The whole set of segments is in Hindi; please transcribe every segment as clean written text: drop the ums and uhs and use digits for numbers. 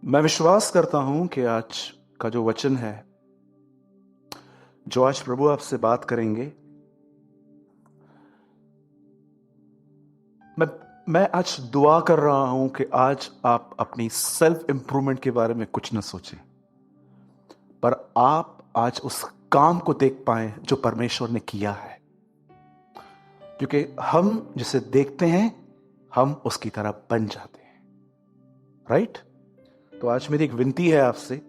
मैं विश्वास करता हूं कि आज का जो वचन है, जो आज प्रभु आपसे बात करेंगे, मैं मैं आज दुआ कर रहा हूं कि आज आप अपनी सेल्फ इंप्रूवमेंट के बारे में कुछ न सोचें, पर आप आज उस काम को देख पाएं जो परमेश्वर ने किया है। क्योंकि हम जिसे देखते हैं हम उसकी तरह बन जाते हैं। राइट? तो आज मेरी एक विनती है आपसे,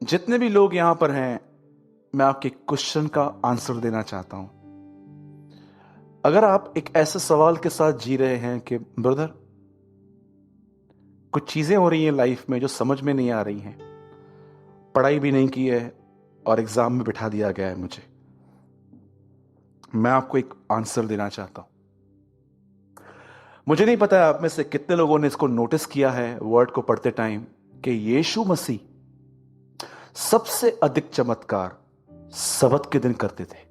जितने भी लोग यहां पर हैं, मैं आपके क्वेश्चन का आंसर देना चाहता हूं। अगर आप एक ऐसे सवाल के साथ जी रहे हैं कि ब्रदर, कुछ चीजें हो रही हैं लाइफ में जो समझ में नहीं आ रही हैं, पढ़ाई भी नहीं की है और एग्जाम में बिठा दिया गया है मुझे, मैं आपको एक आंसर देना चाहता हूं। मुझे नहीं पता है आप में से कितने लोगों ने इसको नोटिस किया है वर्ड को पढ़ते टाइम कि यीशु मसीह सबसे अधिक चमत्कार सबत के दिन करते थे।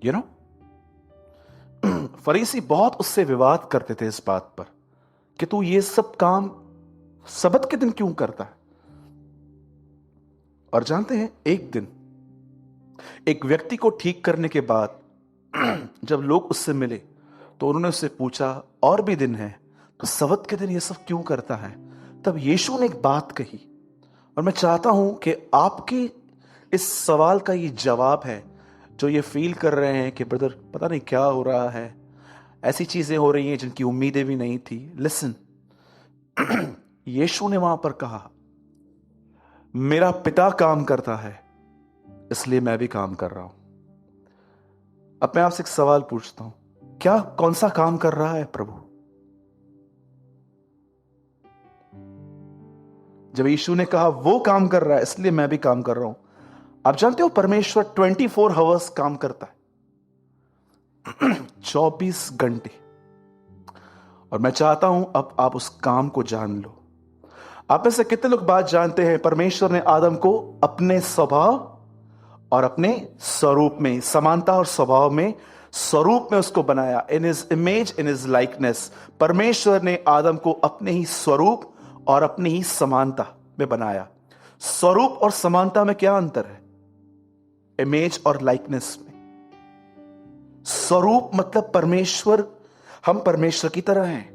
यू नो, फरीसी बहुत उससे विवाद करते थे इस बात पर कि तू ये सब काम सबत के दिन क्यों करता है। और जानते हैं, एक दिन एक व्यक्ति को ठीक करने के बाद जब लोग उससे मिले तो उन्होंने उससे पूछा, और भी दिन है तो सबत के दिन ये सब क्यों करता है। तब यीशु ने एक बात कही, और मैं चाहता हूं कि आपकी इस सवाल का ये जवाब है, जो ये फील कर रहे हैं कि ब्रदर पता नहीं क्या हो रहा है, ऐसी चीजें हो रही हैं जिनकी उम्मीदें भी नहीं थी। लिसन, यीशु ने वहां पर कहा, मेरा पिता काम करता है इसलिए मैं भी काम कर रहा हूं। अब मैं आपसे एक सवाल पूछता हूं, क्या कौन सा काम कर रहा है प्रभु? जब यीशु ने कहा वो काम कर रहा है इसलिए मैं भी काम कर रहा हूं, आप जानते हो परमेश्वर 24 आवर्स काम करता है, 24 घंटे। और मैं चाहता हूं अब आप उस काम को जान लो। आप में से कितने लोग बात जानते हैं, परमेश्वर ने आदम को अपने स्वभाव और अपने स्वरूप में, समानता और स्वभाव में, स्वरूप में उसको बनाया। In his image, in his likeness. परमेश्वर ने आदम को अपने ही स्वरूप और अपनी ही समानता में बनाया। स्वरूप और समानता में क्या अंतर है? इमेज और लाइकनेस में। स्वरूप मतलब परमेश्वर, हम परमेश्वर की तरह हैं,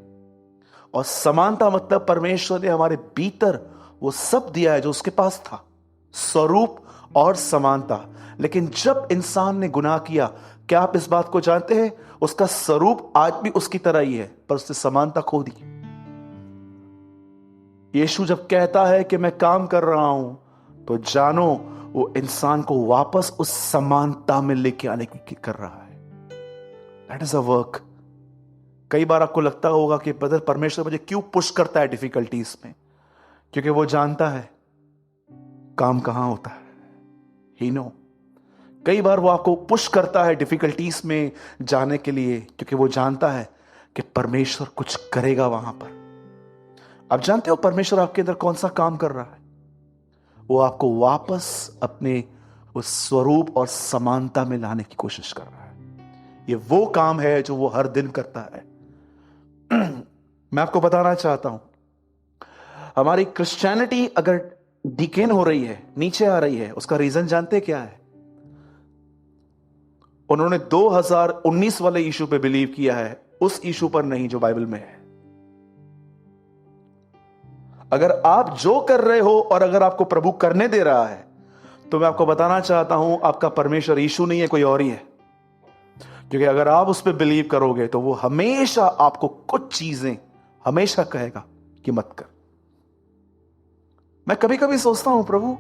और समानता मतलब परमेश्वर ने हमारे भीतर वो सब दिया है जो उसके पास था, स्वरूप और समानता। लेकिन जब इंसान ने गुनाह किया, क्या आप इस बात को जानते हैं, उसका स्वरूप आज भी उसकी तरह ही है, पर उसने समानता खो दी। यीशु जब कहता है कि मैं काम कर रहा हूं, तो जानो वो इंसान को वापस उस समानता में लेके आने की कर रहा है। That is a work. कई बार आपको लगता होगा कि ब्रदर परमेश्वर मुझे क्यों पुश करता है डिफिकल्टीज में, क्योंकि वो जानता है काम कहां होता है। ही नो, कई बार वो आपको पुश करता है डिफिकल्टीज में जाने के लिए, क्योंकि वो जानता है कि परमेश्वर कुछ करेगा वहां पर। आप जानते हो परमेश्वर आपके अंदर कौन सा काम कर रहा है? वो आपको वापस अपने उस स्वरूप और समानता में लाने की कोशिश कर रहा है। ये वो काम है जो वो हर दिन करता है। मैं आपको बताना चाहता हूं, हमारी क्रिश्चियनिटी अगर डिकेन हो रही है, नीचे आ रही है, उसका रीजन जानते क्या है? उन्होंने 2019 वाले इशू पे बिलीव किया है, उस इशू पर नहीं जो बाइबल में है। अगर आप जो कर रहे हो और अगर आपको प्रभु करने दे रहा है, तो मैं आपको बताना चाहता हूं, आपका परमेश्वर यीशु नहीं है, कोई और ही है। क्योंकि अगर आप उस पर बिलीव करोगे तो वो हमेशा आपको कुछ चीजें हमेशा कहेगा कि मत कर। मैं कभी कभी सोचता हूं, प्रभु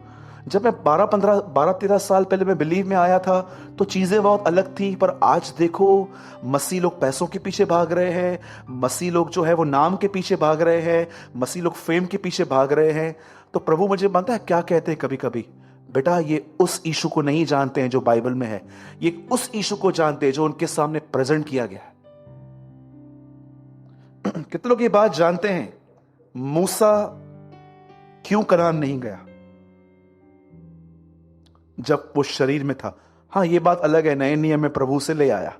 जब मैं 12-13 साल पहले मैं बिलीव में आया था तो चीजें बहुत अलग थी, पर आज देखो मसीह लोग पैसों के पीछे भाग रहे हैं, मसीह लोग जो है वो नाम के पीछे भाग रहे हैं, मसीह लोग फेम के पीछे भाग रहे हैं। तो प्रभु मुझे मानता है क्या कहते हैं कभी कभी, बेटा ये उस इशू को नहीं जानते हैं जो बाइबल में है, ये उस इशू को जानते हैं जो उनके सामने प्रेजेंट किया गया है। कितने लोग ये बात जानते हैं, मूसा क्यों कनान नहीं गया जब वो शरीर में था? हाँ, ये बात अलग है, नए नियम में प्रभु से ले आया।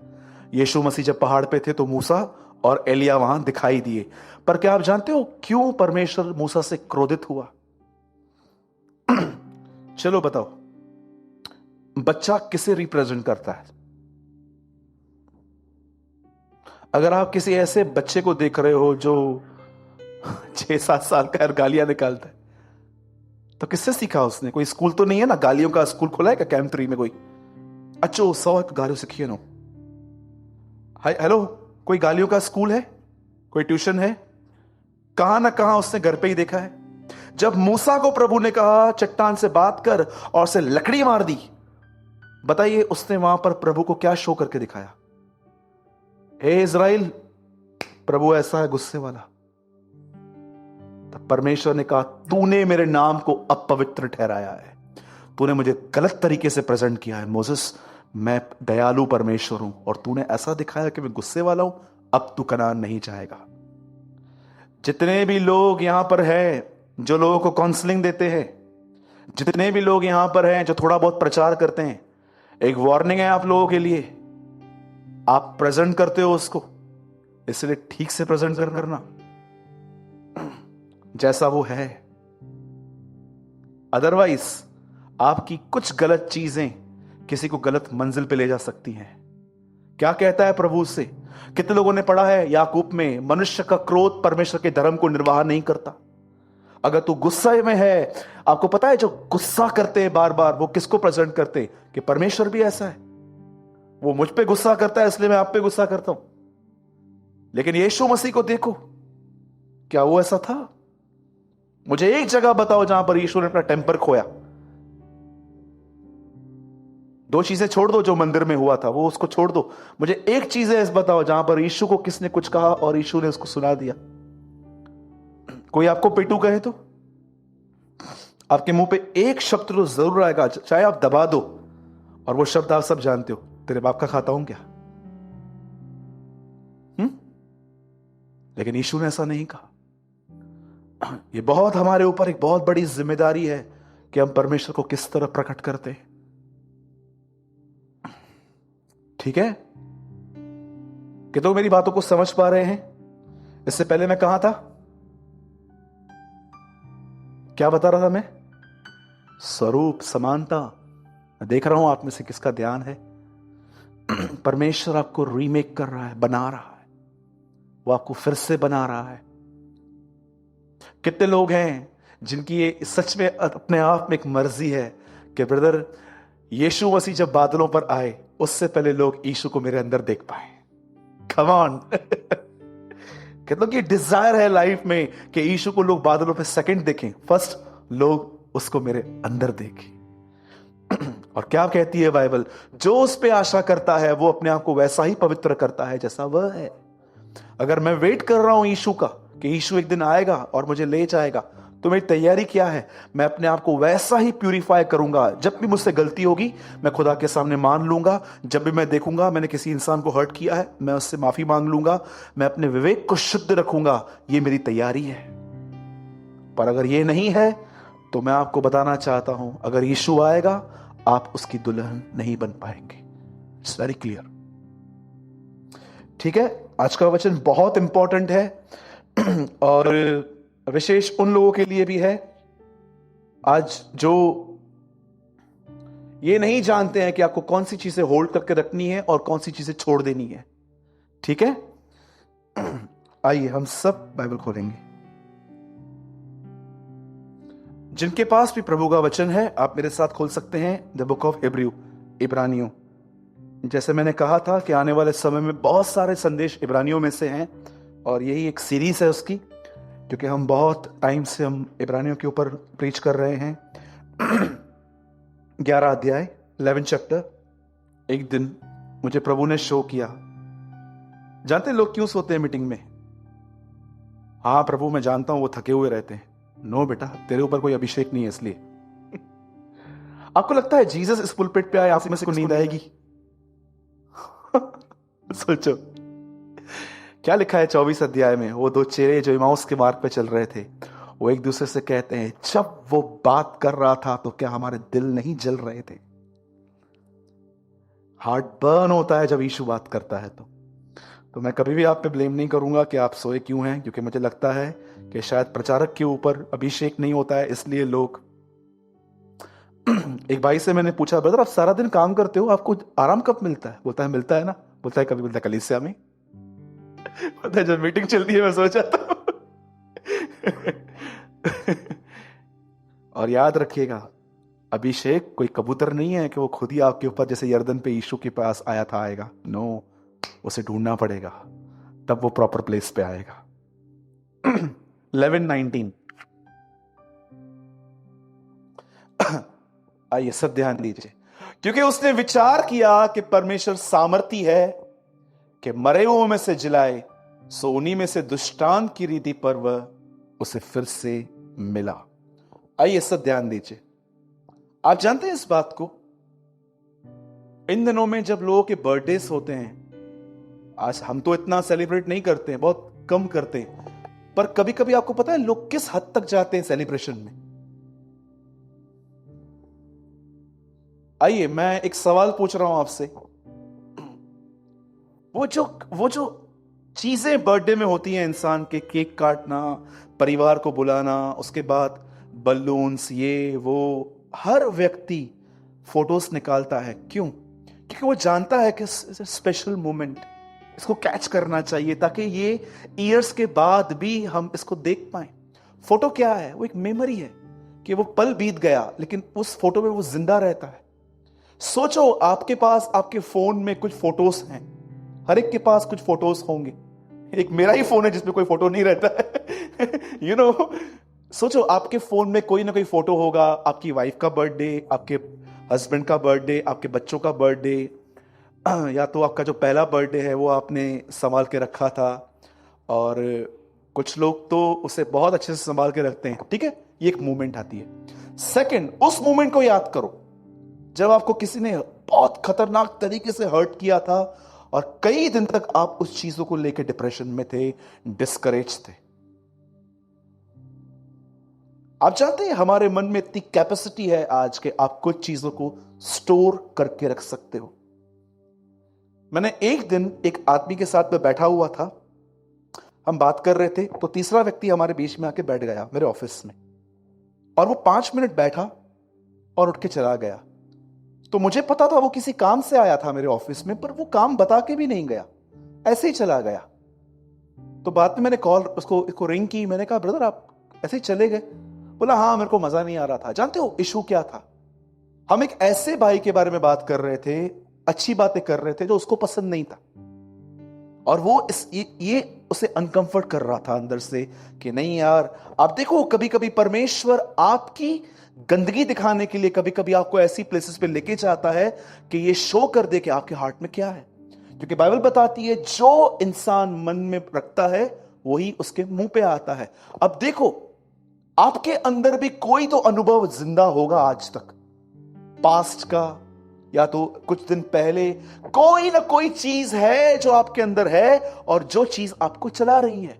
यीशु मसीह जब पहाड़ पे थे तो मूसा और एलिया वहां दिखाई दिए। पर क्या आप जानते हो क्यों परमेश्वर मूसा से क्रोधित हुआ? चलो बताओ, बच्चा किसे रिप्रेजेंट करता है? अगर आप किसी ऐसे बच्चे को देख रहे हो जो 6-7 साल का है, गालियां निकालता है, तो किससे सीखा उसने? कोई स्कूल तो नहीं है ना, गालियों का स्कूल खोला है क्या कैंप 3 में कोई? अच्छो 100 गालियों सीखिए नो। हेलो, कोई गालियों का स्कूल है? कोई ट्यूशन है? कहां ना कहां उसने घर पे ही देखा है। जब मूसा को प्रभु ने कहा चट्टान से बात कर और उसे लकड़ी मार दी, बताइए उसने वहां पर प्रभु को क्या शो करके दिखाया? हे इज़राइल, प्रभु ऐसा है गुस्से वाला। तब परमेश्वर ने कहा तूने मेरे नाम को अपवित्र ठहराया है, तूने मुझे गलत तरीके से प्रेजेंट किया है मोसेस। मैं दयालु परमेश्वर हूं और तूने ऐसा दिखाया कि मैं गुस्से वाला हूं, अब तू कनान नहीं जाएगा। जितने भी लोग यहां पर हैं जो लोगों को काउंसलिंग देते हैं, जितने भी लोग यहां पर हैं जो थोड़ा बहुत प्रचार करते हैं, एक वार्निंग है आप लोगों के लिए। आप प्रेजेंट करते हो उसको, इसलिए ठीक से प्रेजेंट करना जैसा वो है। अदरवाइज आपकी कुछ गलत चीजें किसी को गलत मंजिल पे ले जा सकती हैं। क्या कहता है प्रभु से? कितने लोगों ने पढ़ा है याकूब में, मनुष्य का क्रोध परमेश्वर के धर्म को निर्वाह नहीं करता। अगर तू गुस्से में है, आपको पता है जो गुस्सा करते हैं बार बार, वो किसको प्रेजेंट करते हैं? कि परमेश्वर भी ऐसा है, वो मुझ पे गुस्सा करता है इसलिए मैं आप पे गुस्सा करता हूं। लेकिन यीशु मसीह को देखो, क्या वो ऐसा था? मुझे एक जगह बताओ जहां पर यीशु ने अपना टेम्पर खोया। 2 चीजें छोड़ दो जो मंदिर में हुआ था, वो उसको छोड़ दो। मुझे एक चीज है बताओ जहां पर यीशु को किसने कुछ कहा और यीशु ने उसको सुना दिया। कोई आपको पेटू कहे तो आपके मुंह पे एक शब्द तो जरूर आएगा, चाहे आप दबा दो, और वो शब्द आप सब जानते हो, तेरे बाप का खाता हूं क्या? लेकिन यीशु ने ऐसा नहीं कहा। ये बहुत हमारे ऊपर एक बहुत बड़ी जिम्मेदारी है कि हम परमेश्वर को किस तरह प्रकट करते हैं। ठीक है? कि तो मेरी बातों को समझ पा रहे हैं? इससे पहले मैं कहां था, क्या बता रहा था मैं? स्वरूप, समानता। मैं देख रहा हूं आप में से किसका ध्यान है। परमेश्वर आपको रीमेक कर रहा है, बना रहा है, वो आपको फिर से बना रहा है। कितने लोग हैं जिनकी ये सच में अपने आप में एक मर्जी है कि ब्रदर यीशु मसीह जब बादलों पर आए उससे पहले लोग यीशु को मेरे अंदर देख पाए। Come on. कितनों की डिजायर है लाइफ में कि यीशु को लोग बादलों पे सेकंड देखें, फर्स्ट लोग उसको मेरे अंदर देखें। और क्या कहती है बाइबल? जो उस पे आशा करता है वो अपने आप को वैसा ही पवित्र करता है जैसा वह है। अगर मैं वेट कर रहा हूं यीशु का कि यीशु एक दिन आएगा और मुझे ले जाएगा, तो मेरी तैयारी क्या है? मैं अपने आप को वैसा ही प्यूरिफाई करूंगा। जब भी मुझसे गलती होगी मैं खुदा के सामने मान लूंगा। जब भी मैं देखूंगा मैंने किसी इंसान को हर्ट किया है, मैं उससे माफी मांग लूंगा। मैं अपने विवेक को शुद्ध रखूंगा। ये मेरी तैयारी है। पर अगर ये नहीं है तो मैं आपको बताना चाहता हूं, अगर यीशु आएगा आप उसकी दुल्हन नहीं बन पाएंगे। It's very clear. ठीक है? आज का वचन बहुत इंपॉर्टेंट है और विशेष उन लोगों के लिए भी है आज जो ये नहीं जानते हैं कि आपको कौन सी चीजें होल्ड करके रखनी है और कौन सी चीजें छोड़ देनी है। ठीक है? आइए हम सब बाइबल खोलेंगे। जिनके पास भी प्रभु का वचन है आप मेरे साथ खोल सकते हैं द बुक ऑफ हिब्रू, इब्रानियों। जैसे मैंने कहा था कि आने वाले समय में बहुत सारे संदेश इब्रानियों में से हैं और यही एक सीरीज है उसकी, क्योंकि हम बहुत टाइम से हम इब्रानियों के ऊपर प्रीच कर रहे हैं। 11 अध्याय 11 चैप्टर। एक दिन मुझे प्रभु ने शो किया। जानते हैं लोग क्यों सोते हैं मीटिंग में? हाँ प्रभु मैं जानता हूं वो थके हुए रहते हैं। नो बेटा, तेरे ऊपर कोई अभिषेक नहीं है इसलिए। आपको लगता है जीसस इस पुलपिट पे आए आप में से को नींद आएगी? सोचो क्या लिखा है 24 अध्याय में। वो 2 चेहरे जो इमाउस के मार्ग पे चल रहे थे, वो एक दूसरे से कहते हैं जब वो बात कर रहा था तो क्या हमारे दिल नहीं जल रहे थे? हार्ट बर्न होता है जब यीशु बात करता है। तो तो मैं कभी भी आप पे ब्लेम नहीं करूंगा कि आप सोए क्यों हैं, क्योंकि मुझे लगता है कि शायद प्रचारक के ऊपर अभिषेक नहीं होता है, इसलिए लोग एक भाई से मैंने पूछा, ब्रदर आप सारा दिन काम करते हो, आपको आराम कब मिलता है? बोलता है मिलता है ना। बोलता है कभी मिलता है कलीसिया में। बोलता है जब मीटिंग चलती है मैं सो जाता हूं। और याद रखिएगा, अभिषेक कोई कबूतर नहीं है कि वो खुद ही आपके ऊपर जैसे यर्दन पे यीशु के पास आया था आएगा। नो, उसे ढूंढना पड़ेगा, तब वो प्रॉपर प्लेस पे आएगा। 11:19 आइए सब ध्यान दीजिए। क्योंकि उसने विचार किया कि परमेश्वर सामर्थी है कि मरे हुओं में से जिलाए, सो उन्हीं में से दुष्टांत की रीति पर वह उसे फिर से मिला। आइए सब ध्यान दीजिए। आप जानते हैं इस बात को, इन दिनों में जब लोगों के बर्थडेज होते हैं, आज हम तो इतना सेलिब्रेट नहीं करते हैं, बहुत कम करते हैं, पर कभी कभी आपको पता है लोग किस हद तक जाते हैं सेलिब्रेशन में। आइए मैं एक सवाल पूछ रहा हूं आपसे, वो जो चीजें बर्थडे में होती हैं इंसान के, केक काटना, परिवार को बुलाना, उसके बाद बलून्स, ये वो, हर व्यक्ति फोटोज निकालता है। क्यों? क्योंकि वो जानता है कि स्पेशल मोमेंट, इसको कैच करना चाहिए ताकि ये ईयर्स के बाद भी हम इसको देख पाए। फोटो क्या है? वो एक मेमोरी है कि वो पल बीत गया लेकिन उस फोटो में वो जिंदा रहता है। सोचो आपके पास, आपके फोन में कुछ फोटोज हैं, हर एक के पास कुछ फोटोज होंगे। एक मेरा ही फोन है जिसमें कोई फोटो नहीं रहता है। यू नो, सोचो आपके फोन में कोई ना कोई फोटो होगा, आपकी वाइफ का बर्थडे, आपके हस्बैंड का बर्थडे, आपके बच्चों का बर्थडे, या तो आपका जो पहला बर्थडे है वो आपने संभाल के रखा था, और कुछ लोग तो उसे बहुत अच्छे से संभाल के रखते हैं। ठीक है, ये एक मोमेंट आती है। सेकंड, उस मोमेंट को याद करो जब आपको किसी ने बहुत खतरनाक तरीके से हर्ट किया था और कई दिन तक आप उस चीजों को लेकर डिप्रेशन में थे, डिस्करेज थे। आप जानते हैं हमारे मन में इतनी कैपेसिटी है आज के आप कुछ चीजों को स्टोर करके रख सकते हो। मैंने एक दिन एक आदमी के साथ में बैठा हुआ था, हम बात कर रहे थे, तो तीसरा व्यक्ति हमारे बीच में आके बैठ गया मेरे ऑफिस में, और वो 5 मिनट बैठा और उठ के चला गया। तो मुझे पता था वो किसी काम से आया था मेरे ऑफिस में, पर वो काम बता के भी नहीं गया, ऐसे ही चला गया। तो बाद में मैंने कॉल उसको रिंग की, मैंने कहा ब्रदर आप ऐसे ही चले गए? बोला हाँ मेरे को मजा नहीं आ रहा था। जानते हो इशू क्या था? हम एक ऐसे भाई के बारे में बात कर रहे थे, अच्छी बातें कर रहे थे, जो उसको पसंद नहीं था, और वो ये उसे अनकंफर्ट कर रहा था अंदर से कि नहीं यार। आप देखो कभी कभी परमेश्वर आपकी गंदगी दिखाने के लिए कभी कभी आपको ऐसी प्लेसेस पे लेके जाता है कि ये शो कर दे कि आपके हार्ट में क्या है, क्योंकि बाइबल बताती है जो इंसान मन में रखता है वही उसके मुंह पे आता है। अब देखो आपके अंदर भी कोई तो अनुभव जिंदा होगा आज तक, पास्ट का या तो कुछ दिन पहले, कोई ना कोई चीज है जो आपके अंदर है और जो चीज आपको चला रही है।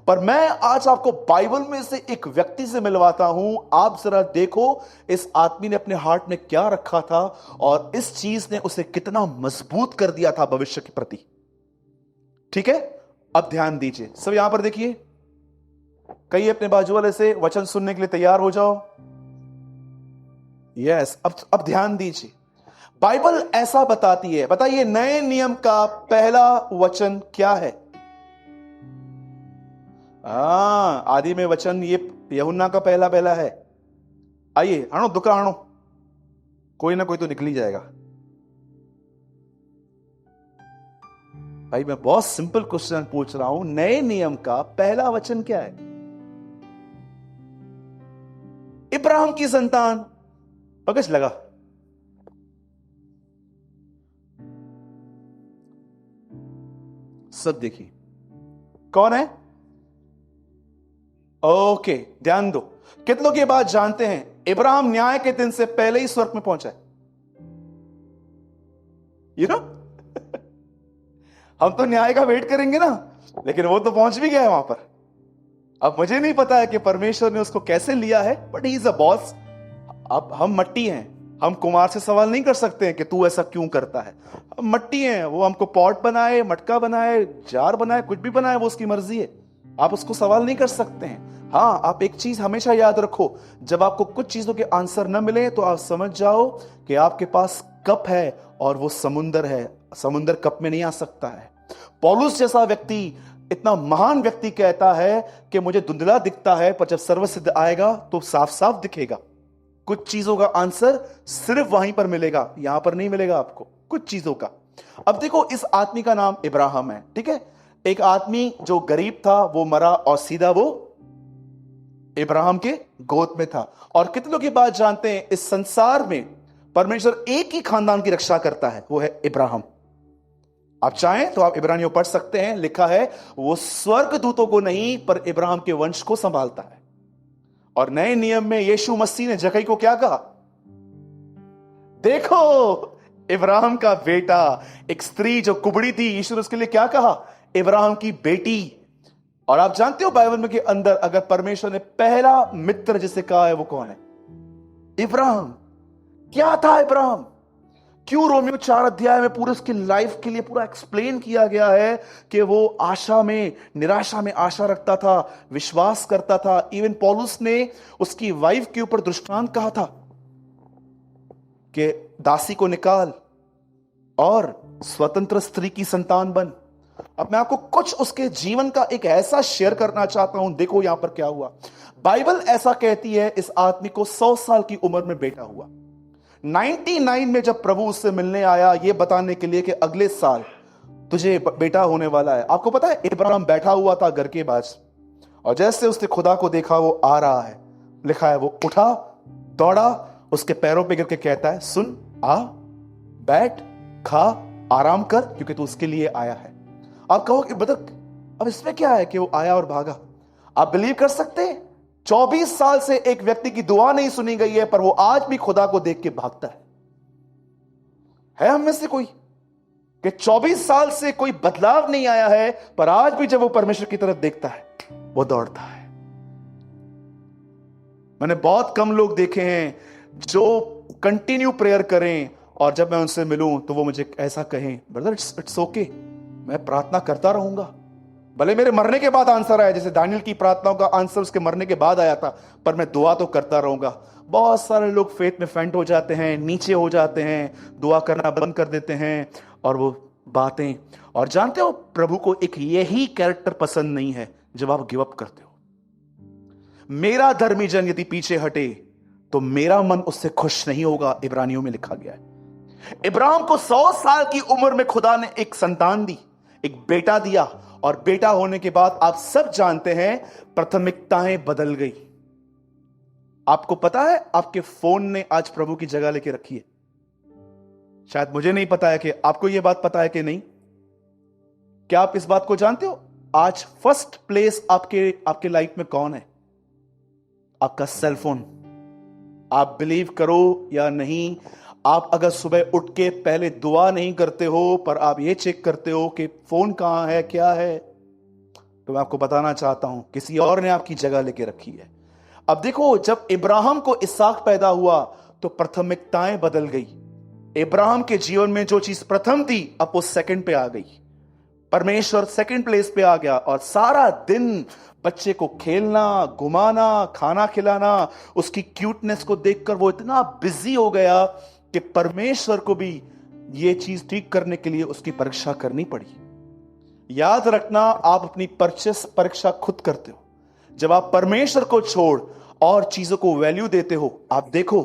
पर मैं आज आपको बाइबल में से एक व्यक्ति से मिलवाता हूं। आप जरा देखो इस आदमी ने अपने हार्ट में क्या रखा था और इस चीज ने उसे कितना मजबूत कर दिया था भविष्य के प्रति। ठीक है, अब ध्यान दीजिए सब, यहां पर देखिए, कई अपने बाजू वाले से वचन सुनने के लिए तैयार हो जाओ। यस, अब ध्यान दीजिए, बाइबल ऐसा बताती है। बताइए नए नियम का पहला वचन क्या है? आदि में वचन, ये यूहन्ना का पहला है। आइए आणो दुका आणो, कोई ना कोई तो निकल ही जाएगा। भाई मैं बहुत सिंपल क्वेश्चन पूछ रहा हूं, नए नियम का पहला वचन क्या है? इब्राहिम की संतान, पकड़ लगा। सब देखिए कौन है। ओके, ध्यान दो, कितने लोग ये बात जानते हैं इब्राहिम न्याय के दिन से पहले ही स्वर्ग में पहुंचा है? यू नो हम तो न्याय का वेट करेंगे ना, लेकिन वो तो पहुंच भी गया है वहां पर। अब मुझे नहीं पता है कि परमेश्वर ने उसको कैसे लिया है, but he is a boss. अब हम मट्टी हैं, हम कुमार से सवाल नहीं कर सकते हैं कि तू ऐसा क्यों करता है। हम मट्टी हैं, वो हमको पॉट बनाए, मटका बनाए, जार बनाए, कुछ भी बनाए, वो उसकी मर्जी है। आप उसको सवाल नहीं कर सकते हैं। हाँ, आप एक चीज हमेशा याद रखो, जब आपको कुछ चीजों के आंसर न मिले तो आप समझ जाओ कि आपके पास कप है और वो समुंदर है। समुंदर कप में नहीं आ सकता है। पौलुस जैसा व्यक्ति, इतना महान व्यक्ति कहता है कि मुझे धुंधला दिखता है, पर जब सर्वसिद्ध आएगा तो साफ साफ दिखेगा। कुछ चीजों का आंसर सिर्फ वहीं पर मिलेगा, यहां पर नहीं मिलेगा आपको, कुछ चीजों का। अब देखो, इस आदमी का नाम इब्राहिम है, ठीक है। एक आदमी जो गरीब था वो मरा और सीधा वो इब्राहिम के गोद में था। और कितने लोग ये बात जानते हैं, इस संसार में परमेश्वर एक ही खानदान की रक्षा करता है, वो है इब्राहिम। आप चाहें तो आप इब्रानियों पढ़ सकते हैं, लिखा है वो स्वर्ग दूतों को नहीं पर इब्राहिम के वंश को संभालता है। और नए नियम में यीशु मसीह ने जक्कई को क्या कहा? देखो इब्राहिम का बेटा। एक स्त्री जो कुबड़ी थी, यीशु ने उसके लिए क्या कहा? इब्राहिम की बेटी। और आप जानते हो बाइबल में के अंदर अगर परमेश्वर ने पहला मित्र जिसे कहा है वो कौन है? इब्राहिम। क्या था इब्राहिम? क्यों रोमियो 4 अध्याय में पूरे उसकी लाइफ के लिए पूरा एक्सप्लेन किया गया है कि वो आशा में, निराशा में आशा रखता था, विश्वास करता था। इवन पौलुस ने उसकी वाइफ के ऊपर दृष्टांत कहा था कि दासी को निकाल और स्वतंत्र स्त्री की संतान बन। अब मैं आपको कुछ उसके जीवन का एक ऐसा शेयर करना चाहता हूं। देखो यहां पर क्या हुआ। बाइबल ऐसा कहती है इस आदमी को 100 साल की उम्र में बेटा हुआ। 99 में जब प्रभु उससे मिलने आया ये बताने के लिए कि अगले साल तुझे बेटा होने वाला है। आपको पता है इब्राहिम बैठा हुआ था घर के पास, और जैसे उसने खुदा को देखा वो आ रहा है, लिखा है वो उठा, दौड़ा, उसके पैरों पे गिर के कहता है, सुन, आ, बैठ, खा, आराम कर, क्योंकि तू उसके लिए आया है। आप कहो कि मतलब अब इसमें क्या है कि वो आया और भागा? आप बिलीव कर सकते हैं 24 साल से एक व्यक्ति की दुआ नहीं सुनी गई है, पर वो आज भी खुदा को देख के भागता है हम में से कोई कि 24 साल से कोई बदलाव नहीं आया है, पर आज भी जब वो परमेश्वर की तरफ देखता है वो दौड़ता है। मैंने बहुत कम लोग देखे हैं जो कंटिन्यू प्रेयर करें और जब मैं उनसे मिलूं तो वो मुझे ऐसा कहें, ब्रदर इट्स ओके, मैं प्रार्थना करता रहूंगा, भले मेरे मरने के बाद आंसर आया, जैसे दानियल की प्रार्थनाओं का आंसर उसके मरने के बाद आया था, पर मैं दुआ तो करता रहूंगा। बहुत सारे लोग फेथ में फेंट हो जाते हैं, नीचे हो जाते हैं, दुआ करना बंद कर देते हैं और वो बातें। और जानते हो प्रभु को एक यही कैरेक्टर पसंद नहीं है जब आप गिव अप करते हो। मेरा धर्मी जन यदि पीछे हटे तो मेरा मन उससे खुश नहीं होगा, इब्रानियों में लिखा गया है। इब्राहिम को 100 साल की उम्र में खुदा ने एक संतान दी, एक बेटा दिया, और बेटा होने के बाद आप सब जानते हैं प्राथमिकताएं बदल गई। आपको पता है आपके फोन ने आज प्रभु की जगह लेके रखी है। शायद मुझे नहीं पता है कि आपको यह बात पता है कि नहीं। क्या आप इस बात को जानते हो? आज फर्स्ट प्लेस आपके लाइफ में कौन है? आपका सेल फोन। आप बिलीव करो या नहीं, आप अगर सुबह उठ के पहले दुआ नहीं करते हो पर आप ये चेक करते हो कि फोन कहां है, क्या है, तो मैं आपको बताना चाहता हूं किसी और ने आपकी जगह लेके रखी है। अब देखो, जब इब्राहिम को इसहाक पैदा हुआ तो प्राथमिकताएं बदल गई। इब्राहिम के जीवन में जो चीज प्रथम थी अब वो सेकंड पे आ गई। परमेश्वर सेकंड प्लेस पे आ गया और सारा दिन बच्चे को खेलना, घुमाना, खाना खिलाना, उसकी क्यूटनेस को देखकर वो इतना बिजी हो गया कि परमेश्वर को भी ये चीज ठीक करने के लिए उसकी परीक्षा करनी पड़ी। याद रखना, आप अपनी परीक्षा खुद करते हो। जब आप परमेश्वर को छोड़ और चीजों को वैल्यू देते हो, आप देखो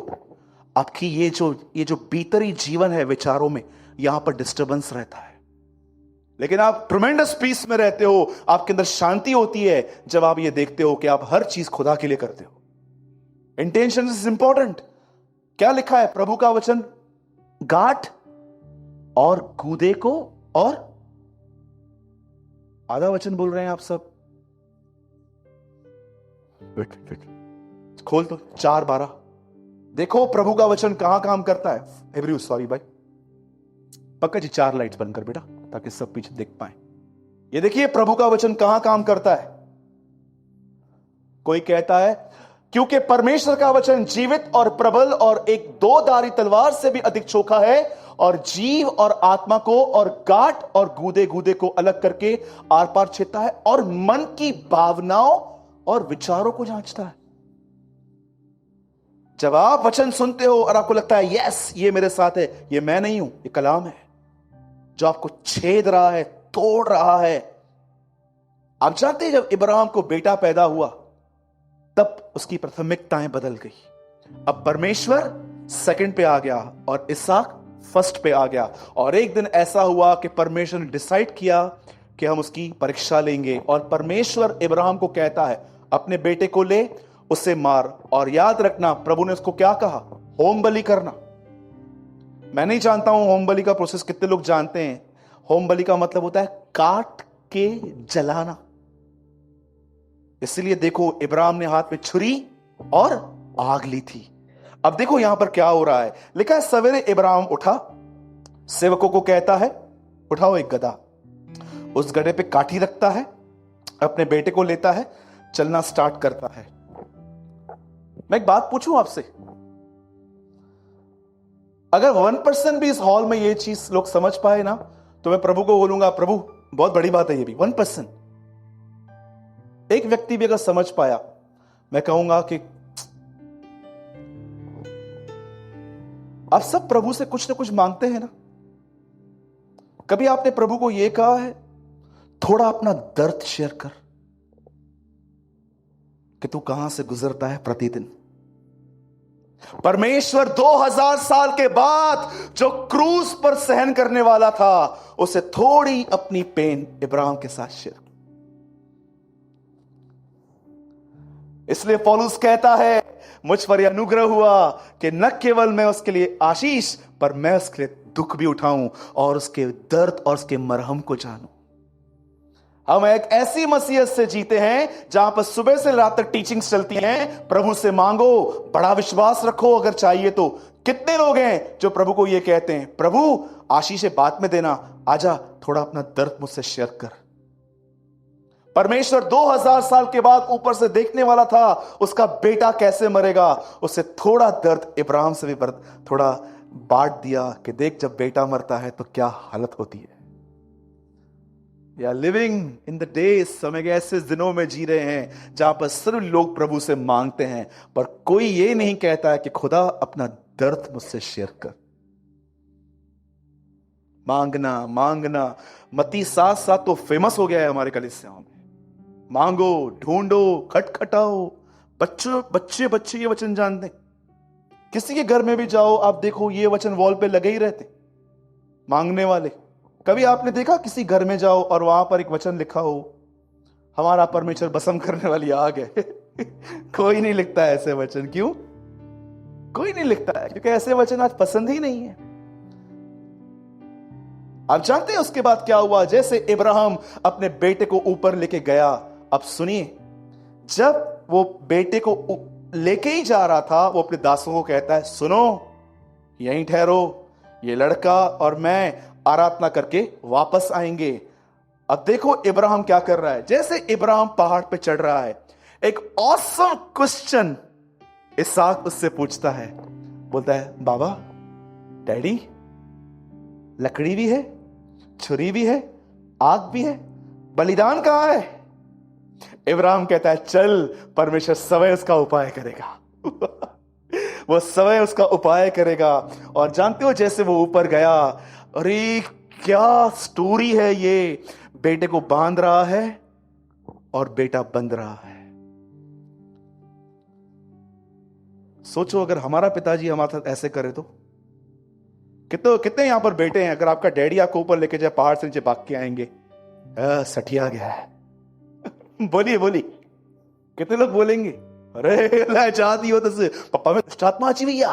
आपकी ये जो भीतरी जीवन है विचारों में, यहां पर डिस्टर्बेंस रहता है। लेकिन आप ट्रमेंडस पीस में रहते हो, आपके अंदर शांति होती है जब आप ये देखते हो कि आप हर चीज खुदा के लिए करते हो। Intention is important. क्या लिखा है प्रभु का वचन? गांठ और गूदे को, और आधा वचन बोल रहे हैं आप सब। खोल तो 4:12। देखो प्रभु का वचन कहां काम करता है। हिब्रूज, सॉरी भाई, पक्का जी 4 लाइट्स बंद कर बेटा ताकि सब पीछे देख पाए। ये देखिए प्रभु का वचन कहां काम करता है। कोई कहता है क्योंकि परमेश्वर का वचन जीवित और प्रबल और एक दो धारी तलवार से भी अधिक चोखा है और जीव और आत्मा को और गांठ और गूदे गूदे को अलग करके आर पार छेदता है और मन की भावनाओं और विचारों को जांचता है। जब आप वचन सुनते हो और आपको लगता है यस ये मेरे साथ है, ये मैं नहीं हूं, ये कलाम है जो आपको छेद रहा है, तोड़ रहा है। आप जानते हैं जब इब्राहिम को बेटा पैदा हुआ तब उसकी प्राथमिकताएं बदल गई। अब परमेश्वर सेकंड पे आ गया और इसहाक फर्स्ट पे आ गया। और एक दिन ऐसा हुआ कि परमेश्वर ने डिसाइड किया कि हम उसकी परीक्षा लेंगे और परमेश्वर इब्राहिम को कहता है अपने बेटे को ले, उसे मार। और याद रखना प्रभु ने उसको क्या कहा, होम बलि करना। मैं नहीं जानता हूं होम बलि का प्रोसेस कितने लोग जानते हैं। होम बलि का मतलब होता है काट के जलाना। इसलिए देखो इब्राहिम ने हाथ में छुरी और आग ली थी। अब देखो यहां पर क्या हो रहा है, लिखा है सवेरे इब्राहिम उठा, सेवकों को कहता है उठाओ एक गधा, उस गधे पे काठी रखता है, अपने बेटे को लेता है, चलना स्टार्ट करता है। मैं एक बात पूछूं आपसे, अगर 1% भी इस हॉल में ये चीज लोग समझ पाए ना तो मैं प्रभु को बोलूंगा प्रभु बहुत बड़ी बात है ये भी। 1% एक व्यक्ति भी अगर समझ पाया, मैं कहूंगा कि आप सब प्रभु से कुछ ना कुछ मांगते हैं ना। कभी आपने प्रभु को यह कहा है थोड़ा अपना दर्द शेयर कर कि तू कहां से गुजरता है प्रतिदिन। परमेश्वर 2000 साल के बाद जो क्रूस पर सहन करने वाला था उसे थोड़ी अपनी पेन इब्राहिम के साथ शेयर। इसलिए पौलुस कहता है मुझ पर यह अनुग्रह हुआ कि न केवल मैं उसके लिए आशीष पर मैं उसके लिए दुख भी उठाऊं और उसके दर्द और उसके मरहम को जानूं। हम एक ऐसी मसीहत से जीते हैं जहां पर सुबह से रात तक टीचिंग्स चलती हैं, प्रभु से मांगो, बड़ा विश्वास रखो अगर चाहिए तो। कितने लोग हैं जो प्रभु को यह कहते हैं प्रभु आशीष बाद में देना, आजा थोड़ा अपना दर्द मुझसे शेयर कर। परमेश्वर 2000 साल के बाद ऊपर से देखने वाला था उसका बेटा कैसे मरेगा, उससे थोड़ा दर्द इब्राहिम से भी थोड़ा बांट दिया कि देख जब बेटा मरता है तो क्या हालत होती है। या लिविंग इन द डेज, समय के ऐसे दिनों में जी रहे हैं जहां पर सिर्फ लोग प्रभु से मांगते हैं पर कोई ये नहीं कहता है कि खुदा अपना दर्द मुझसे शेयर कर। मांगना मांगना, मत्ती 7:7 तो फेमस हो गया है हमारे कलीसियाओं में। मांगो, ढूंढो, खटखटाओ। बच्चे बच्चे ये वचन जानते हैं। किसी के घर में भी जाओ आप देखो ये वचन वॉल पे लगे ही रहते, मांगने वाले। कभी आपने देखा किसी घर में जाओ और वहां पर एक वचन लिखा हो हमारा परमेश्वर बसम करने वाली आग है? कोई नहीं लिखता है ऐसे वचन। क्यों कोई नहीं लिखता है? क्योंकि ऐसे वचन आज पसंद ही नहीं है। आप जानते हैं उसके बाद क्या हुआ? जैसे इब्राहिम अपने बेटे को ऊपर लेके गया, अब सुनिए, जब वो बेटे को लेके ही जा रहा था वो अपने दासों को कहता है सुनो यहीं ठहरो, ये लड़का और मैं आराधना करके वापस आएंगे। अब देखो इब्राहिम क्या कर रहा है। जैसे इब्राहिम पहाड़ पे चढ़ रहा है, एक ऑसम क्वेश्चन इसहाक उससे पूछता है। बोलता है बाबा, डैडी, लकड़ी भी है, छुरी भी है, आग भी है, बलिदान कहां है? इब्राहिम कहता है चल, परमेश्वर समय उसका उपाय करेगा। वो समय उसका उपाय करेगा। और जानते हो जैसे वो ऊपर गया, अरे क्या स्टोरी है ये। बेटे को बांध रहा है और बेटा बंध रहा है। सोचो अगर हमारा पिताजी हमारे साथ ऐसे करे तो कितने यहां पर बेटे हैं, अगर आपका डैडी आपको ऊपर लेके जाए पहाड़ से नीचे भाग के आएंगे, सठिया गया है। बोलिए बोलिए, कितने लोग बोलेंगे अरे चाहती हो तो पापा में दुष्ट आत्मा आची भैया।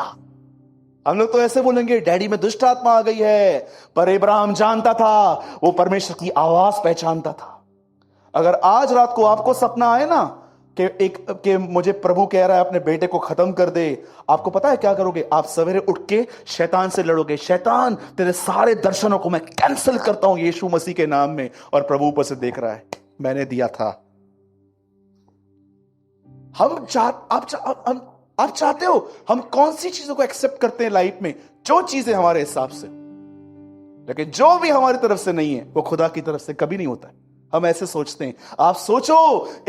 हम लोग तो ऐसे बोलेंगे डैडी में दुष्ट आत्मा आ गई है। पर इब्राहिम जानता था, वो परमेश्वर की आवाज पहचानता था। अगर आज रात को आपको सपना आए ना कि मुझे प्रभु कह रहा है अपने बेटे को खत्म कर दे, आपको पता है क्या करोगे? आप सवेरे उठ के शैतान से लड़ोगे, शैतान तेरे सारे दर्शनों को मैं कैंसिल करता हूं यीशु मसीह के नाम में। और प्रभु ऊपर से देख रहा है, मैंने दिया था। आप चाहते हो हम कौन सी चीजों को एक्सेप्ट करते हैं लाइफ में? जो चीजें हमारे हिसाब से, लेकिन जो भी हमारी तरफ से नहीं है वो खुदा की तरफ से कभी नहीं होता है। हम ऐसे सोचते हैं। आप सोचो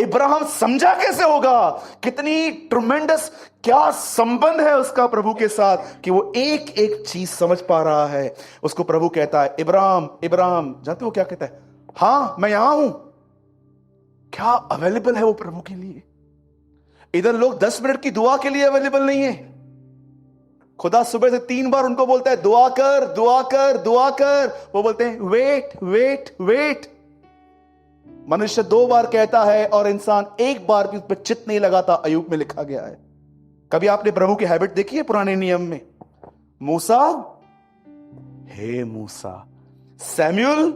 इब्राहिम समझा कैसे होगा, कितनी ट्रमेंडस, क्या संबंध है उसका प्रभु के साथ कि वो एक एक चीज समझ पा रहा है। उसको प्रभु कहता है इब्राहिम इब्राहिम। जानते हो क्या कहता है? हां मैं यहां हूं। क्या अवेलेबल है वो प्रभु के लिए। इधर लोग 10 मिनट की दुआ के लिए अवेलेबल नहीं है। खुदा सुबह से 3 बार उनको बोलता है दुआ कर दुआ कर दुआ कर, वो बोलते हैं वेट वेट वेट। मनुष्य 2 बार कहता है और इंसान 1 बार भी उस पर चित्त नहीं लगाता। अय्यूब में लिखा गया है। कभी आपने प्रभु की हैबिट देखी है पुराने नियम में? मूसा हे मूसा, सैम्यूल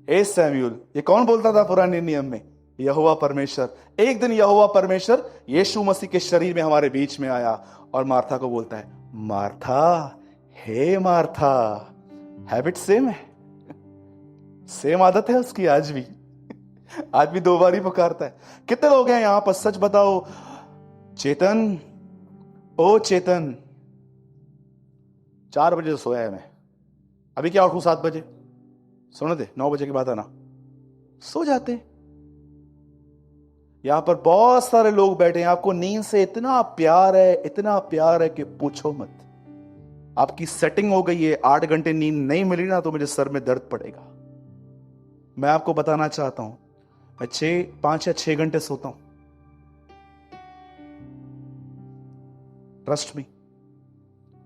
हे सैम्यूल। ये कौन बोलता था पुराने नियम में? यहोवा परमेश्वर। एक दिन यहोवा परमेश्वर यीशु मसीह के शरीर में हमारे बीच में आया और मार्था को बोलता है मार्था हे मार्था। हैबिट सेम है, सेम आदत है उसकी आज भी। आज भी 2 बार ही पुकारता है। कितने लोग हैं यहां पर सच बताओ? चेतन ओ चेतन, 4 बजे से सोया है मैं, अभी क्या उठूं 7 बजे? सोने दे, 9 बजे के बाद आना। सो जाते हैं। यहां पर बहुत सारे लोग बैठे हैं, आपको नींद से इतना प्यार है, इतना प्यार है कि पूछो मत। आपकी सेटिंग हो गई है, 8 घंटे नींद नहीं मिली ना तो मुझे सर में दर्द पड़ेगा। मैं आपको बताना चाहता हूं, मैं 5 या 6 घंटे सोता हूं। Trust me.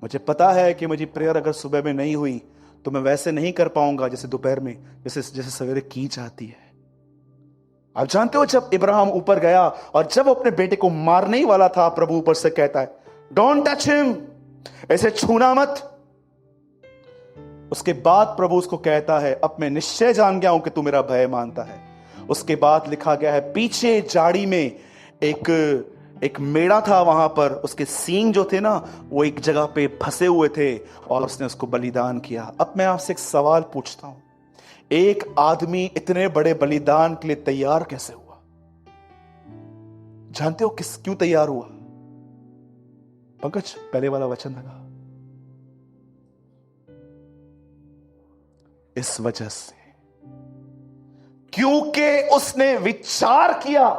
मुझे पता है कि मुझे प्रेयर अगर सुबह में नहीं हुई तो मैं वैसे नहीं कर पाऊंगा जैसे दोपहर में, जैसे सवेरे की जाती है। आप जानते हो जब इब्राहिम ऊपर गया और जब वो अपने बेटे को मारने ही वाला था, प्रभु ऊपर से कहता है डोंट टच हिम, ऐसे छूना मत। उसके बाद प्रभु उसको कहता है अब मैं निश्चय जान गया हूं कि तू मेरा भय मानता है। उसके बाद लिखा गया है पीछे झाड़ी में एक मेढ़ा था, वहां पर उसके सींग जो थे ना वो एक जगह पे फंसे हुए थे और उसने उसको बलिदान किया। अब मैं आपसे एक सवाल पूछता हूं, एक आदमी इतने बड़े बलिदान के लिए तैयार कैसे हुआ? जानते हो क्यों तैयार हुआ? पंकज पहले वाला वचन लगा। इस वजह से क्योंकि उसने विचार किया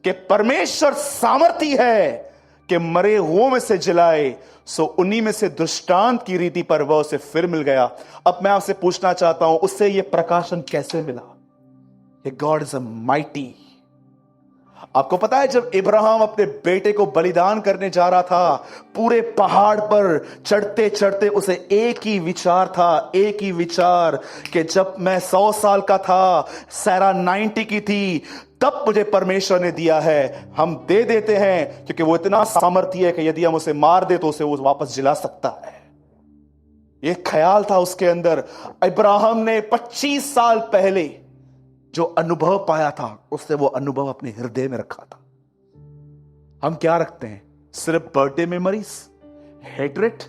कि परमेश्वर सामर्थी है कि मरे हुओं में से जिलाए, सो उन्हीं में से दृष्टांत की रीति पर वह उसे फिर मिल गया। अब मैं आपसे पूछना चाहता हूं उससे यह प्रकाशन कैसे मिला? कि गॉड इज अ माइटी। आपको पता है जब इब्राहिम अपने बेटे को बलिदान करने जा रहा था, पूरे पहाड़ पर चढ़ते चढ़ते उसे एक ही विचार था, एक ही विचार कि जब मैं 100 साल का था, सारा 90 की थी, तब मुझे परमेश्वर ने दिया है। हम दे देते हैं क्योंकि वो इतना सामर्थी है कि यदि हम उसे मार दे तो उसे वो वापस जिला सकता है। यह ख्याल था उसके अंदर। इब्राहिम ने 25 साल पहले जो अनुभव पाया था उससे वो अनुभव अपने हृदय में रखा था। हम क्या रखते हैं? सिर्फ बर्थडे मेमोरीज, हेट्रेट,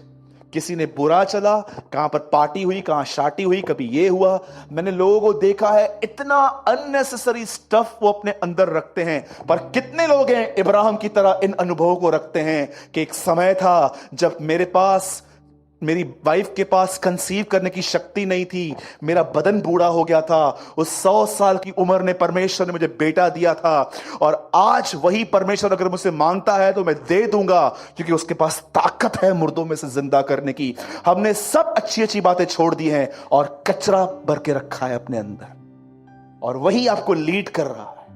किसी ने बुरा चला, कहां पर पार्टी हुई, कहां शाटी हुई, कभी ये हुआ। मैंने लोगों को देखा है इतना अननेसेसरी स्टफ वो अपने अंदर रखते हैं। पर कितने लोग हैं इब्राहिम की तरह इन अनुभवों को रखते हैं कि एक समय था जब मेरी वाइफ के पास कंसीव करने की शक्ति नहीं थी, मेरा बदन बूढ़ा हो गया था, उस 100 साल की उम्र ने परमेश्वर ने मुझे बेटा दिया था, और आज वही परमेश्वर अगर मुझसे मांगता है तो मैं दे दूंगा क्योंकि उसके पास ताकत है मुर्दों में से जिंदा करने की। हमने सब अच्छी अच्छी बातें छोड़ दी हैं और कचरा भर के रखा है अपने अंदर, और वही आपको लीड कर रहा है।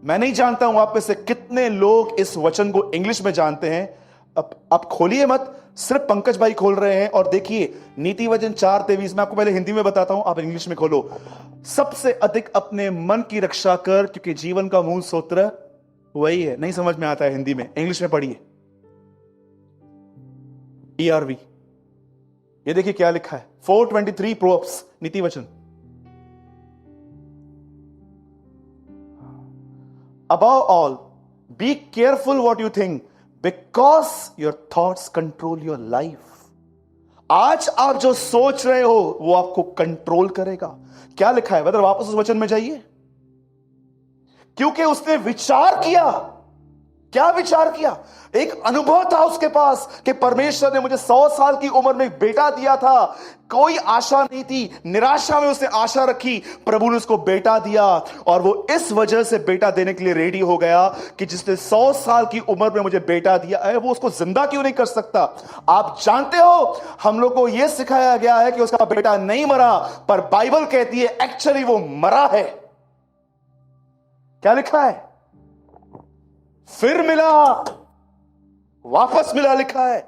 मैं नहीं जानता हूं आप में से कितने लोग इस वचन को इंग्लिश में जानते हैं। अब आप खोलिए मत, सिर्फ पंकज भाई खोल रहे हैं और देखिए नीति वचन 4:23। मैं आपको पहले हिंदी में बताता हूं, आप इंग्लिश में खोलो। सबसे अधिक अपने मन की रक्षा कर क्योंकि जीवन का मूल सूत्र वही है। नहीं समझ में आता है हिंदी में, इंग्लिश में पढ़िए। ERV, ये देखिए क्या लिखा है, 4:23 प्रोवर्ब्स, नीति वचन। Above all, be careful what you think, because your thoughts control your life. आज आप जो सोच रहे हो वो आपको कंट्रोल करेगा। क्या लिखा है? मतलब वापस उस वचन में जाइए। क्योंकि उसने विचार किया। क्या विचार किया? एक अनुभव था उसके पास कि परमेश्वर ने मुझे 100 साल की उम्र में एक बेटा दिया था। कोई आशा नहीं थी, निराशा में उसने आशा रखी, प्रभु ने उसको बेटा दिया और वो इस वजह से बेटा देने के लिए रेडी हो गया कि जिसने 100 साल की उम्र में मुझे बेटा दिया है वो उसको जिंदा क्यों नहीं कर सकता? आप जानते हो, हम लोग को यह सिखाया गया है कि उसका बेटा नहीं मरा, पर बाइबल कहती है एक्चुअली वो मरा है। क्या लिखा है? फिर मिला, वापस मिला लिखा है।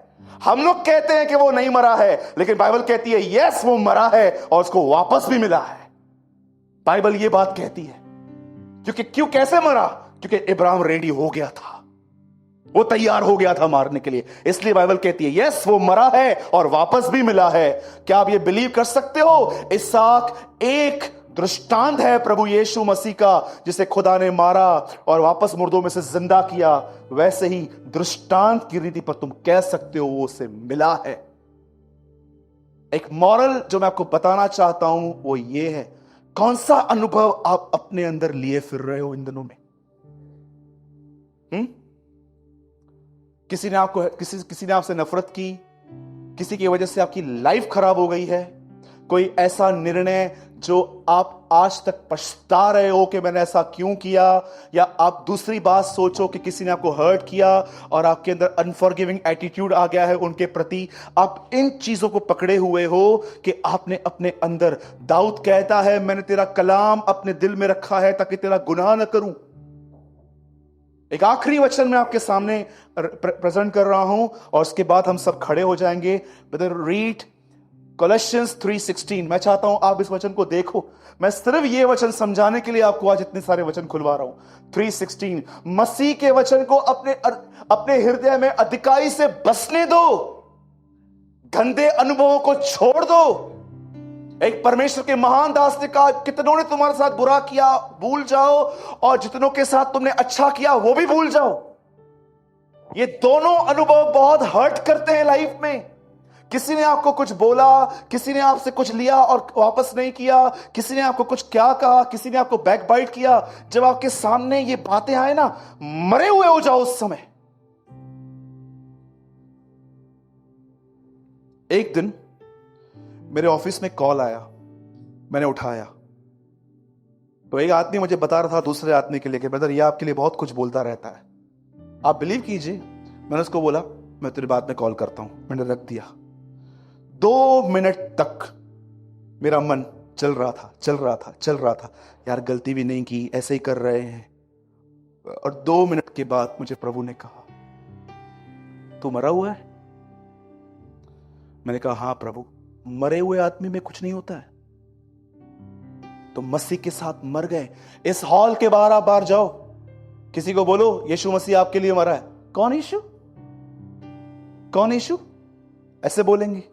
हम लोग कहते हैं कि वो नहीं मरा है, लेकिन बाइबल कहती है यस वो मरा है और उसको वापस भी मिला है। बाइबल ये बात कहती है। क्यों कैसे मरा? क्योंकि इब्राहिम रेडी हो गया था, वो तैयार हो गया था मारने के लिए। इसलिए बाइबल कहती है यस वो मरा है और वापस भी मिला है। क्या आप ये बिलीव कर सकते हो? इसहाक एक दृष्टांत है प्रभु यीशु मसीह का, जिसे खुदा ने मारा और वापस मुर्दों में से जिंदा किया। वैसे ही दृष्टांत की रीति पर तुम कह सकते हो वो उसे मिला है। एक मॉरल जो मैं आपको बताना चाहता हूं वो ये है, कौन सा अनुभव आप अपने अंदर लिए फिर रहे हो इन दिनों में? किसी ने आपसे नफरत की, किसी की वजह से आपकी लाइफ खराब हो गई है, कोई ऐसा निर्णय जो आप आज तक पछता रहे हो कि मैंने ऐसा क्यों किया, या आप दूसरी बात सोचो कि किसी ने आपको हर्ट किया और आपके अंदर अनफॉरगिविंग एटीट्यूड आ गया है उनके प्रति। आप इन चीजों को पकड़े हुए हो कि आपने अपने अंदर, दाऊद कहता है मैंने तेरा कलाम अपने दिल में रखा है ताकि तेरा गुनाह न करूं। एक आखिरी वचन मैं आपके सामने प्रेजेंट कर रहा हूं और उसके बाद हम सब खड़े हो जाएंगे। Brother read Colossians 3:16। मैं चाहता हूं आप इस वचन को देखो। मैं सिर्फ ये वचन समझाने के लिए आपको आज इतने सारे वचन खुलवा रहा हूं। 3:16, मसीह के वचन को अपने हृदय में अधिकाई से बसने दो, गंदे अनुभवों को छोड़ दो। एक परमेश्वर के महान दास ने कहा, कितनों ने तुम्हारे साथ बुरा किया भूल जाओ, और जितनों के साथ तुमने अच्छा किया वो भी भूल जाओ। ये दोनों अनुभव बहुत हर्ट करते हैं लाइफ में। किसी ने आपको कुछ बोला, किसी ने आपसे कुछ लिया और वापस नहीं किया, किसी ने आपको कुछ क्या कहा, किसी ने आपको बैकबाइट किया। जब आपके सामने ये बातें आए ना, मरे हुए हो जाओ उस समय। एक दिन मेरे ऑफिस में कॉल आया, मैंने उठाया तो एक आदमी मुझे बता रहा था दूसरे आदमी के लिए कि ब्रदर ये आपके लिए बहुत कुछ बोलता रहता है, आप बिलीव कीजिए। मैंने उसको बोला मैं तेरी बात में कॉल करता हूं। मैंने रख दिया। 2 मिनट तक मेरा मन चल रहा था, यार गलती भी नहीं की, ऐसे ही कर रहे हैं। और 2 मिनट के बाद मुझे प्रभु ने कहा तू मरा हुआ है? मैंने कहा हाँ प्रभु। मरे हुए आदमी में कुछ नहीं होता है। तो मसीह के साथ मर गए। इस हॉल के बाहर आप बाहर जाओ, किसी को बोलो यीशु मसीह आपके लिए मरा है। कौन यीशु? कौन यीशु? ऐसे बोलेंगे।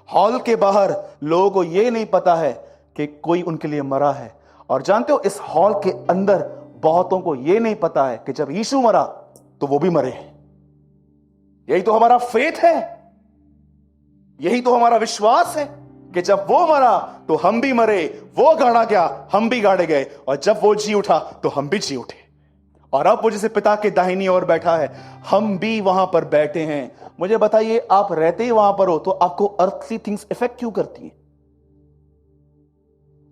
हॉल के बाहर लोगों को यह नहीं पता है कि कोई उनके लिए मरा है। और जानते हो इस हॉल के अंदर बहुतों को यह नहीं पता है कि जब यीशु मरा तो वो भी मरे। यही तो हमारा फेथ है, यही तो हमारा विश्वास है कि जब वो मरा तो हम भी मरे, वो गाड़ा गया हम भी गाड़े गए, और जब वो जी उठा तो हम भी जी उठे। और अब वो जिसे पिता के दाहिनी ओर बैठा है, हम भी वहां पर बैठे हैं। मुझे बताइए, आप रहते ही वहां पर हो तो आपको अर्थली थिंग्स इफेक्ट क्यों करती हैं?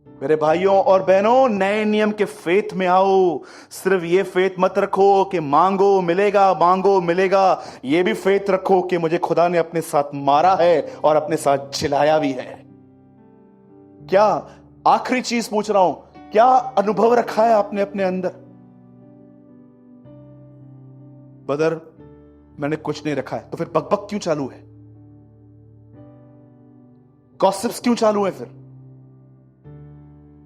मेरे भाइयों और बहनों, नए नियम के फेथ में आओ। सिर्फ ये फेथ मत रखो कि मांगो मिलेगा, मांगो मिलेगा। ये भी फेथ रखो कि मुझे खुदा ने अपने साथ मारा है और अपने साथ जिलाया भी है। क्या आखिरी चीज पूछ रहा हूं, क्या अनुभव रखा है आपने अपने अंदर? बदर मैंने कुछ नहीं रखा है। तो फिर बकबक क्यों चालू है? गॉसिप्स क्यों चालू है? फिर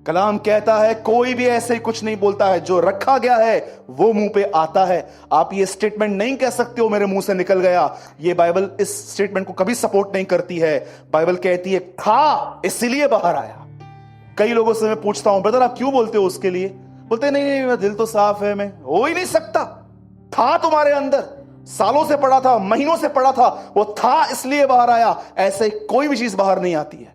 कलाम कहता है कोई भी ऐसे ही कुछ नहीं बोलता है, जो रखा गया है वो मुंह पे आता है। आप ये स्टेटमेंट नहीं कह सकते हो मेरे मुंह से निकल गया। ये बाइबल इस स्टेटमेंट को कभी सपोर्ट नहीं करती है। बाइबल कहती है था इसीलिए बाहर आया। कई लोगों से मैं पूछता हूं ब्रदर आप क्यों बोलते हो उसके लिए? बोलते नहीं नहीं मेरा दिल तो साफ है, मैं हो ही नहीं सकता। था तुम्हारे अंदर, सालों से पड़ा था, महीनों से पड़ा था, वो था इसलिए बाहर आया। ऐसे कोई भी चीज बाहर नहीं आती है।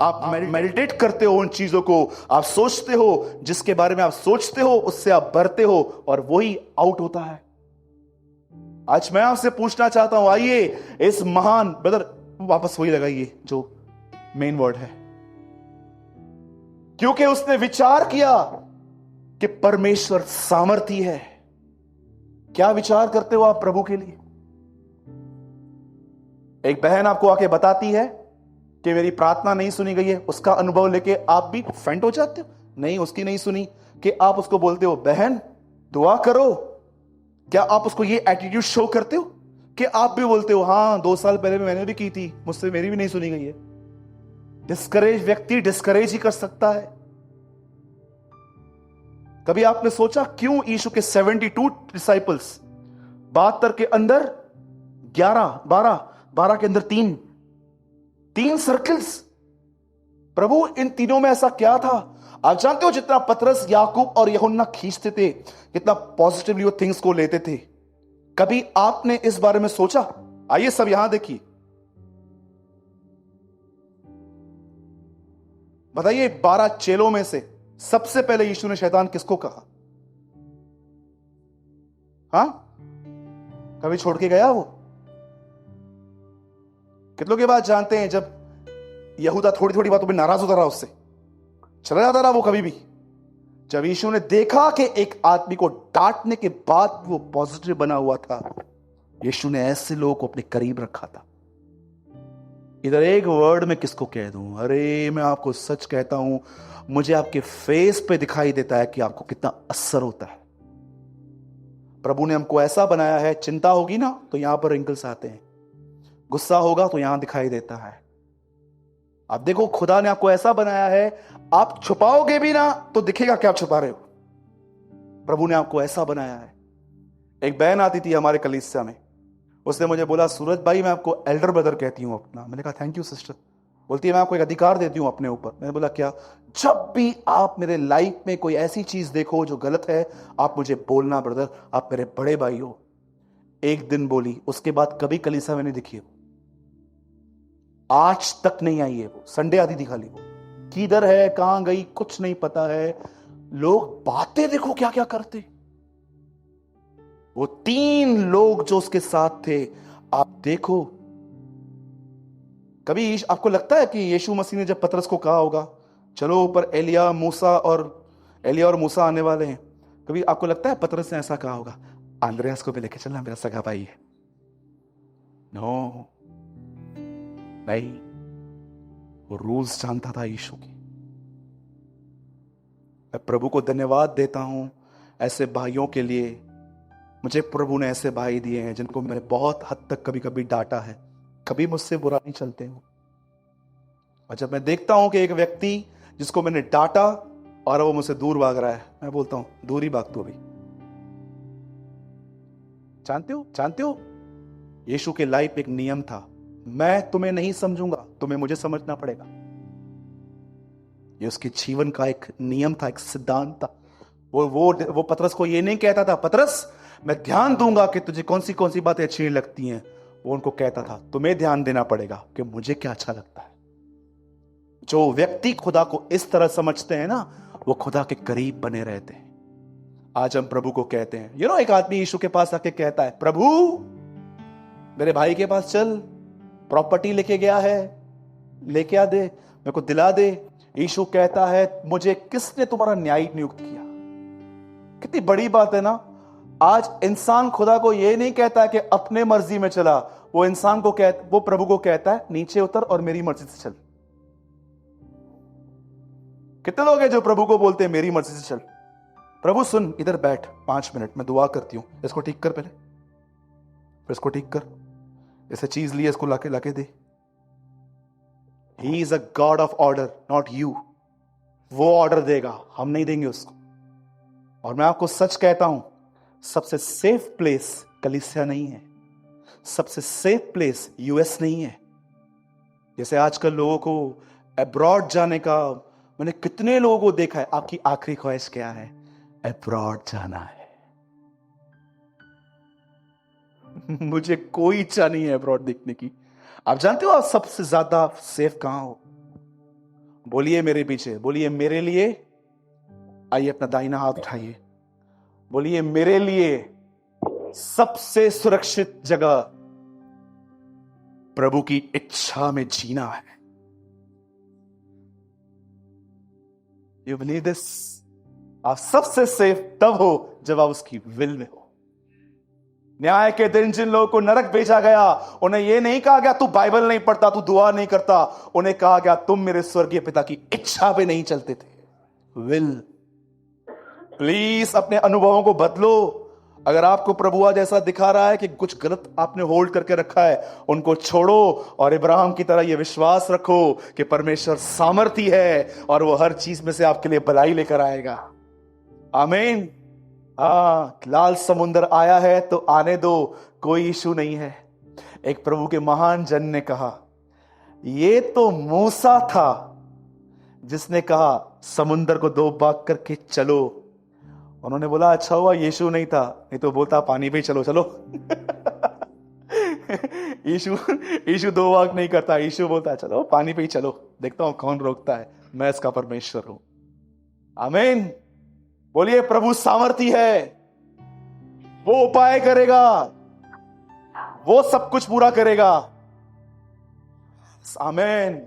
आप मेडिटेट करते हो उन चीजों को, आप सोचते हो, जिसके बारे में आप सोचते हो उससे आप बढ़ते हो और वही आउट होता है। आज मैं आपसे पूछना चाहता हूं, आइए इस महान ब्रदर वापस वही लगाइए जो मेन वर्ड है, क्योंकि उसने विचार किया कि परमेश्वर सामर्थी है। क्या विचार करते हो आप प्रभु के लिए? एक बहन आपको आके बताती है कि मेरी प्रार्थना नहीं सुनी गई है, उसका अनुभव लेके आप भी फेंट हो जाते हो। नहीं, उसकी नहीं सुनी कि आप उसको बोलते हो बहन दुआ करो। क्या आप उसको ये एटीट्यूड शो करते हो कि आप भी बोलते हो हाँ 2 साल पहले मैंने भी की थी, मुझसे मेरी भी नहीं सुनी गई है? डिस्करेज व्यक्ति डिस्करेज ही कर सकता है। कभी आपने सोचा क्यों यीशु के 72 डिसाइपल्स 72 के अंदर 11 12 के अंदर तीन सर्कल्स? प्रभु इन तीनों में ऐसा क्या था? आप जानते हो जितना पतरस याकूब और यूहन्ना खींचते थे, कितना पॉजिटिवली वो थिंग्स को लेते थे। कभी आपने इस बारे में सोचा? आइए सब यहां देखिए, बताइए 12 चेलों में से सबसे पहले यीशु ने शैतान किसको कहा? हां, कभी छोड़ के गया वो? कितनों के बाद जानते हैं जब यहूदा थोड़ी थोड़ी बातों में नाराज होता रहा, उससे चला जाता रहा वो कभी भी? जब यीशु ने देखा कि एक आदमी को डांटने के बाद वो पॉजिटिव बना हुआ था, यीशु ने ऐसे लोगों को अपने करीब रखा था। इधर एक वर्ड में किसको कह दूं, अरे मैं आपको सच कहता हूं, मुझे आपके फेस पे दिखाई देता है कि आपको कितना असर होता है। प्रभु ने हमको ऐसा बनाया है, चिंता होगी ना तो यहां पर रिंकल्स आते हैं, गुस्सा होगा तो यहां दिखाई देता है। आप देखो खुदा ने आपको ऐसा बनाया है, आप छुपाओगे भी ना तो दिखेगा क्या आप छुपा रहे हो। प्रभु ने आपको ऐसा बनाया है। एक बहन आती थी हमारे कलीसिया में, उसने मुझे बोला सूरज भाई मैं आपको एल्डर ब्रदर कहती हूं अपना। मैंने कहा थैंक यू सिस्टर। बोलती है मैं आपको एक अधिकार देती हूं अपने ऊपर। मैंने बोला क्या? जब भी आप मेरे लाइफ में कोई ऐसी चीज देखो जो गलत है, आप मुझे बोलना ब्रदर, आप मेरे बड़े भाई हो। एक दिन बोली, उसके बाद कभी कलीसिया में नहीं दिखी। आज तक नहीं आई है वो, संडे आती थी खाली। वो किधर है, कहां गई, कुछ नहीं पता है। लोग बातें देखो क्या क्या करते। वो 3 लोग जो उसके साथ थे, आप देखो, कभी आपको लगता है कि यीशु मसीह ने जब पतरस को कहा होगा चलो ऊपर एलिया और मूसा आने वाले हैं, कभी आपको लगता है पतरस ने ऐसा कहा होगा आंद्रेयास को भी लेके चलना, मेरा सगा भाई है? नो, नहीं, वो रूल्स जानता था यीशु की। मैं प्रभु को धन्यवाद देता हूं ऐसे भाइयों के लिए। मुझे प्रभु ने ऐसे भाई दिए हैं जिनको मैंने बहुत हद तक कभी कभी डांटा है, कभी मुझसे बुरा नहीं चलते हो। और जब मैं देखता हूं कि एक व्यक्ति जिसको मैंने डांटा और वो मुझसे दूर भाग रहा है, मैं बोलता हूं दूर ही भाग तू अभी। जानते हो यीशु के लाइफ एक नियम था, मैं तुम्हें नहीं समझूंगा, तुम्हें मुझे समझना पड़ेगा। ये उसके जीवन का एक नियम था, एक सिद्धांत था। वो पतरस को ये नहीं कहता था पतरस मैं ध्यान दूंगा कि तुझे कौन सी बातें अच्छी लगती हैं। वो उनको कहता था तुम्हें ध्यान देना पड़ेगा कि मुझे क्या अच्छा लगता है। जो व्यक्ति खुदा को इस तरह समझते हैं ना, वो खुदा के करीब बने रहते हैं। आज हम प्रभु को कहते हैं, एक आदमी यीशु के पास आके कहता है प्रभु मेरे भाई के पास चल, प्रॉपर्टी लेके गया है, लेके आ दे, मेरे को दिला दे। यीशु कहता है मुझे किसने तुम्हारा न्यायी नियुक्त किया? कितनी बड़ी बात है ना। आज इंसान खुदा को यह नहीं कहता कि अपने मर्जी में चला, वो प्रभु को कहता है नीचे उतर और मेरी मर्जी से चल। कितने लोग हैं जो प्रभु को बोलते हैं मेरी मर्जी से चल? प्रभु सुन, इधर बैठ 5 मिनट मैं दुआ करती हूं, इसको ठीक कर, पहले इसको ठीक कर, ऐसे चीज ली, इसको लाके दे। He is a God of order, not you. वो ऑर्डर देगा, हम नहीं देंगे उसको। और मैं आपको सच कहता हूं, सबसे सेफ प्लेस कलीसिया नहीं है, सबसे सेफ प्लेस यूएस नहीं है। जैसे आजकल लोगों को अब्रॉड जाने का, मैंने कितने लोगों को देखा है, आपकी आखिरी ख्वाहिश क्या है? अब्रॉड जाना है। मुझे कोई इच्छा नहीं है अब्रॉड देखने की। आप जानते हो आप सबसे ज्यादा सेफ कहां हो? बोलिए मेरे पीछे, बोलिए मेरे लिए। आइए अपना दाहिना हाथ उठाइए, बोलिए मेरे लिए सबसे सुरक्षित जगह प्रभु की इच्छा में जीना है। You believe this? आप सबसे सेफ तब हो जब आप उसकी विल में हो। न्याय के दिन जिन लोगों को नरक भेजा गया, उन्हें यह नहीं कहा गया तू बाइबल नहीं पढ़ता, तू दुआ नहीं करता। उन्हें कहा गया तुम मेरे स्वर्गीय पिता की इच्छा पे नहीं चलते थे। विल। प्लीज अपने अनुभवों को बदलो। अगर आपको प्रभु आज ऐसा दिखा रहा है कि कुछ गलत आपने होल्ड करके रखा है, उनको छोड़ो और इब्राहिम की तरह यह विश्वास रखो कि परमेश्वर सामर्थी है और वो हर चीज में से आपके लिए भलाई लेकर आएगा। आमीन। लाल समुद्र आया है तो आने दो, कोई इशू नहीं है। एक प्रभु के महान जन ने कहा, ये तो मूसा था जिसने कहा समुद्र को दो भाग करके चलो। उन्होंने बोला अच्छा हुआ यीशु नहीं था, नहीं तो बोलता पानी पे ही चलो चलो। यीशु दो भाग नहीं करता, यीशु बोलता चलो पानी पे ही चलो, देखता हूं कौन रोकता है, मैं इसका परमेश्वर हूं। आमीन। बोलिए प्रभु सामर्थी है, वो उपाय करेगा, वो सब कुछ पूरा करेगा। आमीन।